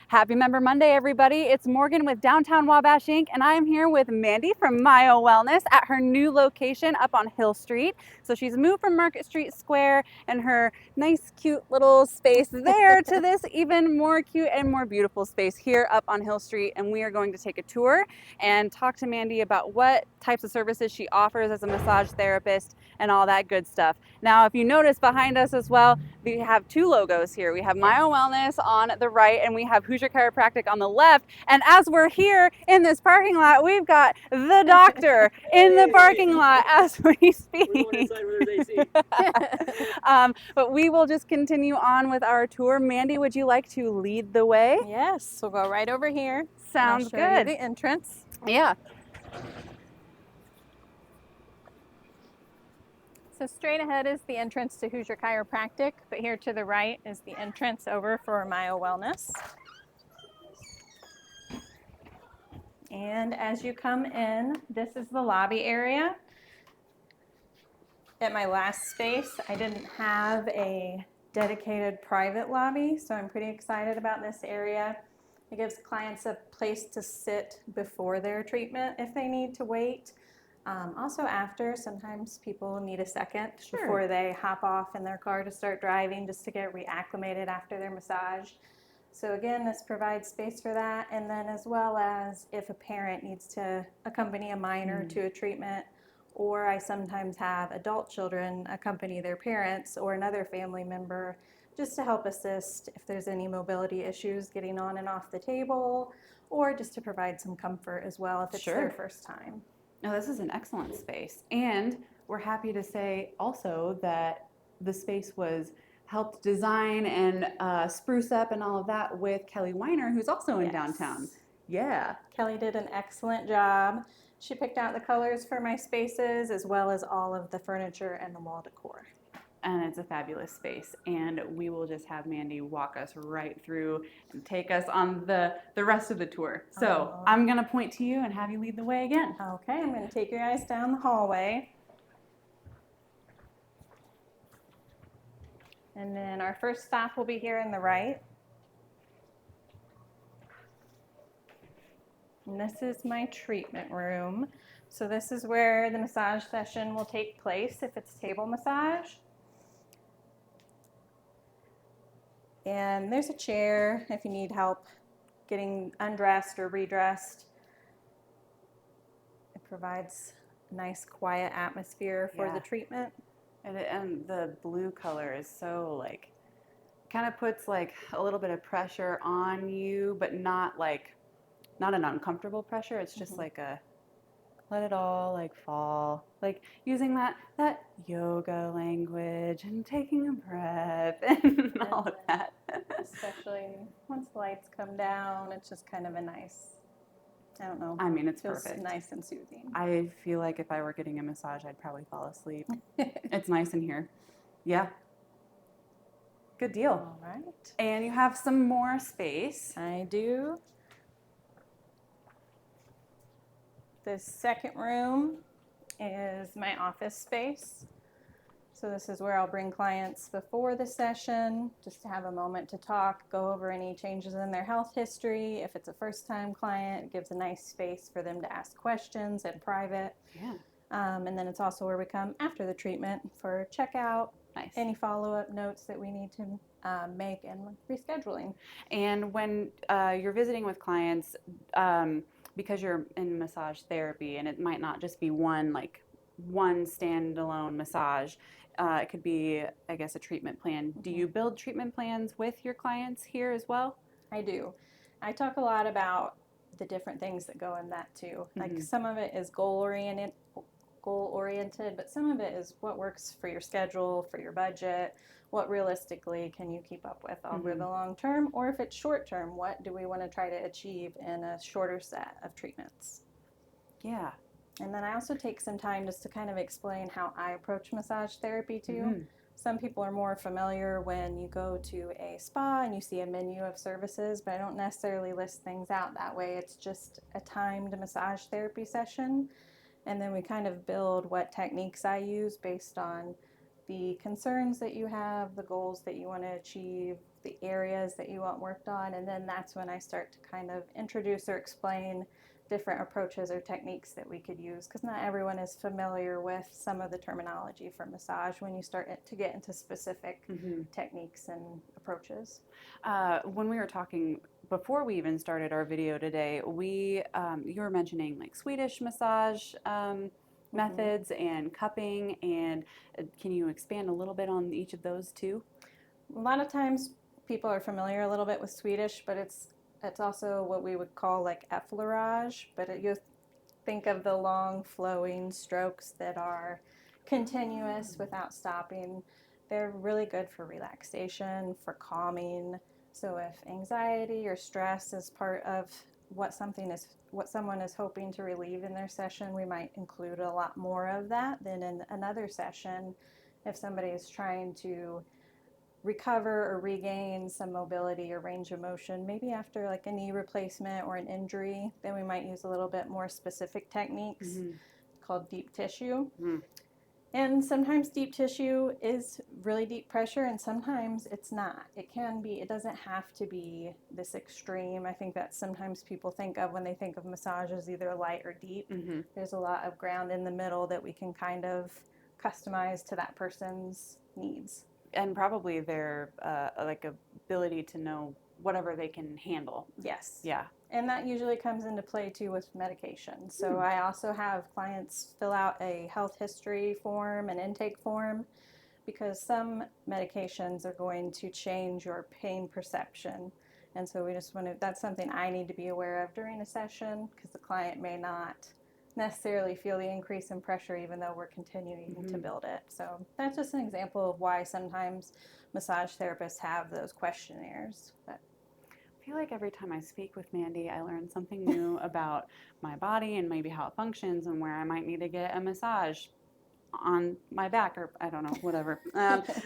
Happy Member Monday, everybody. It's Morgan with Downtown Wabash Inc. and I'm here with Mandy from Myo Wellness at her new location up on Hill Street. So she's moved from Market Street Square and her nice, cute little space there to this even more cute and more beautiful space here up on Hill Street. And we are going to take a tour and talk to Mandy about what types of services she offers as a massage therapist and all that good stuff. Now, if you notice behind us as well, we have two logos here. We have Myo Wellness on the right and we have Hoosier Chiropractic on the left. And as we're here in this parking lot, we've got the doctor in the parking lot as we speak. We're going inside where there's AC. But we will just continue on with our tour. Mandy, would you like to lead the way? Yes, we'll go right over here. Sounds I'll show you good. the entrance. Yeah. So straight ahead is the entrance to Hoosier Chiropractic, but here to the right is the entrance over for Myo Wellness. And as you come in, this is the lobby area. At my last space, I didn't have a dedicated private lobby, so I'm pretty excited about this area. It gives clients a place to sit before their treatment if they need to wait. Also after, sometimes people need a second before they hop off in their car to start driving just to get reacclimated after their massage. So again, this provides space for that. And then as well as if a parent needs to accompany a minor to a treatment, or I sometimes have adult children accompany their parents or another family member just to help assist if there's any mobility issues getting on and off the table, or just to provide some comfort as well if it's their first time. No, this is an excellent space. And we're happy to say also that the space was helped design and spruce up and all of that with Kelly Weiner, who's also in downtown. Yeah. Kelly did an excellent job. She picked out the colors for my spaces as well as all of the furniture and the wall decor. And it's a fabulous space. And we will just have Mandy walk us right through and take us on the rest of the tour. So I'm going to point to you and have you lead the way again. Okay, I'm going to take your guys down the hallway. And then our first stop will be here in the right. And this is my treatment room. So this is where the massage session will take place if it's table massage. And there's a chair if you need help getting undressed or redressed. It provides a nice quiet atmosphere for the treatment. And the blue color is so like, kind of puts like a little bit of pressure on you, but not an uncomfortable pressure. It's just like a let it all like fall, like using that yoga language and taking a breath and all of that. Especially once the lights come down, it's just kind of a nice, I don't know. I mean, it's feels perfect. Nice and soothing. I feel like if I were getting a massage, I'd probably fall asleep. It's nice in here. Yeah. Good deal. All right. And you have some more space. I do. The second room is my office space. So this is where I'll bring clients before the session just to have a moment to talk, go over any changes in their health history. If it's a first-time client, it gives a nice space for them to ask questions in private. Yeah. And then it's also where we come after the treatment for checkout, any follow-up notes that we need to make, and rescheduling. And when you're visiting with clients, because you're in massage therapy, and it might not just be one standalone massage, it could be, I guess, a treatment plan. Do you build treatment plans with your clients here as well? I do. I talk a lot about the different things that go in that too. Like some of it is goal oriented, but some of it is what works for your schedule, for your budget, what realistically can you keep up with over the long term, or if it's short term, what do we want to try to achieve in a shorter set of treatments? Yeah. And then I also take some time just to kind of explain how I approach massage therapy too. Some people are more familiar when you go to a spa and you see a menu of services, but I don't necessarily list things out that way. It's just a timed massage therapy session. And then we kind of build what techniques I use based on the concerns that you have, the goals that you want to achieve, the areas that you want worked on, and then that's when I start to kind of introduce or explain different approaches or techniques that we could use, because not everyone is familiar with some of the terminology for massage when you start to get into specific techniques and approaches. When we were talking before we even started our video today, you were mentioning like Swedish massage methods and cupping, and can you expand a little bit on each of those too? A lot of times people are familiar a little bit with Swedish, but it's also what we would call like effleurage, but you think of the long flowing strokes that are continuous without stopping. They're really good for relaxation, for calming. So if anxiety or stress is part of what someone is hoping to relieve in their session, we might include a lot more of that than in another session. If somebody is trying to recover or regain some mobility or range of motion, maybe after like a knee replacement or an injury, then we might use a little bit more specific techniques called deep tissue. And sometimes deep tissue is really deep pressure, and sometimes it's not. It doesn't have to be this extreme. I think that sometimes people think of when they think of massage as either light or deep. There's a lot of ground in the middle that we can kind of customize to that person's needs. And probably their like ability to know whatever they can handle. Yes. Yeah. And that usually comes into play too with medication. So I also have clients fill out a health history form, an intake form, because some medications are going to change your pain perception. And so that's something I need to be aware of during a session, because the client may not necessarily feel the increase in pressure even though we're continuing to build it. So that's just an example of why sometimes massage therapists have those questionnaires. But I feel like every time I speak with Mandy, I learn something new about my body and maybe how it functions and where I might need to get a massage on my back, or I don't know, whatever.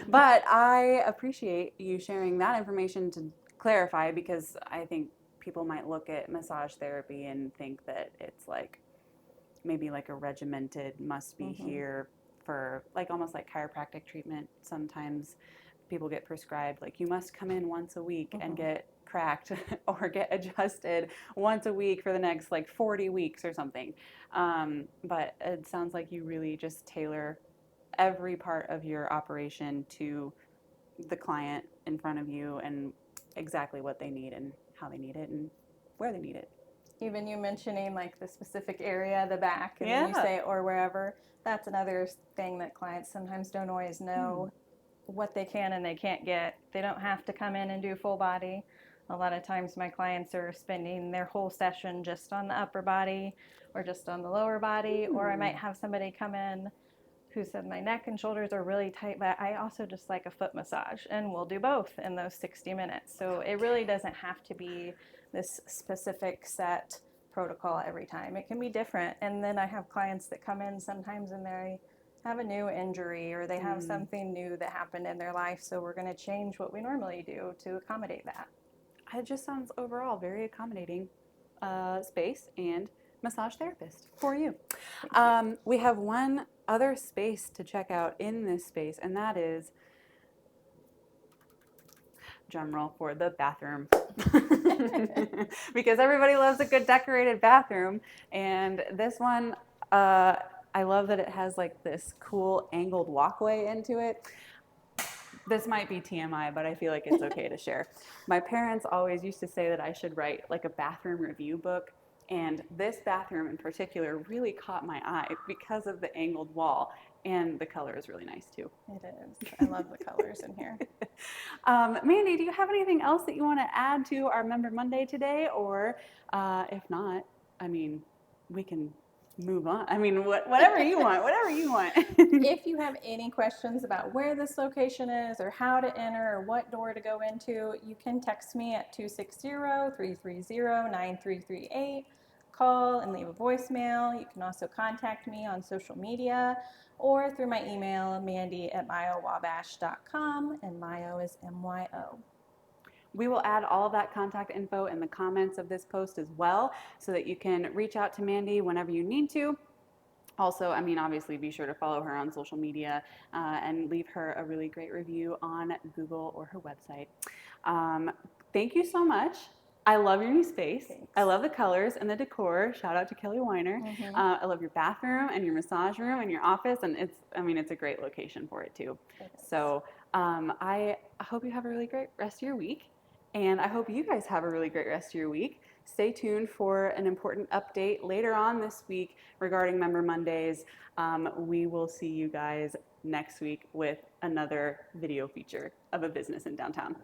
But I appreciate you sharing that information to clarify, because I think people might look at massage therapy and think that it's like maybe like a regimented must be here for like almost like chiropractic treatment. Sometimes people get prescribed like you must come in once a week and get cracked or get adjusted once a week for the next like 40 weeks or something. But it sounds like you really just tailor every part of your operation to the client in front of you and exactly what they need and how they need it and where they need it. Even you mentioning like the specific area, the back, and then you say or wherever, that's another thing that clients sometimes don't always know what they can and they can't get. They don't have to come in and do full body. A lot of times my clients are spending their whole session just on the upper body or just on the lower body, or I might have somebody come in who said my neck and shoulders are really tight, but I also just like a foot massage, and we'll do both in those 60 minutes. So it really doesn't have to be this specific set protocol every time. It can be different. And then I have clients that come in sometimes and they have a new injury or they have something new that happened in their life, so we're going to change what we normally do to accommodate that. It just sounds overall very accommodating space and massage therapist for you. We have one other space to check out in this space, and that is, drum roll for the bathroom. Because everybody loves a good decorated bathroom, and this one, I love that it has like this cool angled walkway into it. This might be TMI, but I feel like it's okay to share. My parents always used to say that I should write like a bathroom review book, and this bathroom in particular really caught my eye because of the angled wall, and the color is really nice too. It is. I love the colors in here. Mandy, do you have anything else that you want to add to our Member Monday today? Or if not, I mean, we can move on. I mean, whatever you want, whatever you want. If you have any questions about where this location is or how to enter or what door to go into, you can text me at 260-330-9338. Call and leave a voicemail. You can also contact me on social media or through my email, mandy@myowabash.com, and Myo is MYO. We will add all of that contact info in the comments of this post as well, so that you can reach out to Mandy whenever you need to. Also, I mean, obviously, be sure to follow her on social media and leave her a really great review on Google or her website. Um, Thank you so much. I love your new space. Thanks. I love the colors and the decor. Shout out to Kelly Weiner. Mhm. I love your bathroom and your massage room and your office, and I mean, it's a great location for it too. So I hope you have a really great rest of your week, and I hope you guys have a really great rest of your week. Stay tuned for an important update later on this week regarding Member Mondays. We will see you guys next week with another video feature of a business in downtown.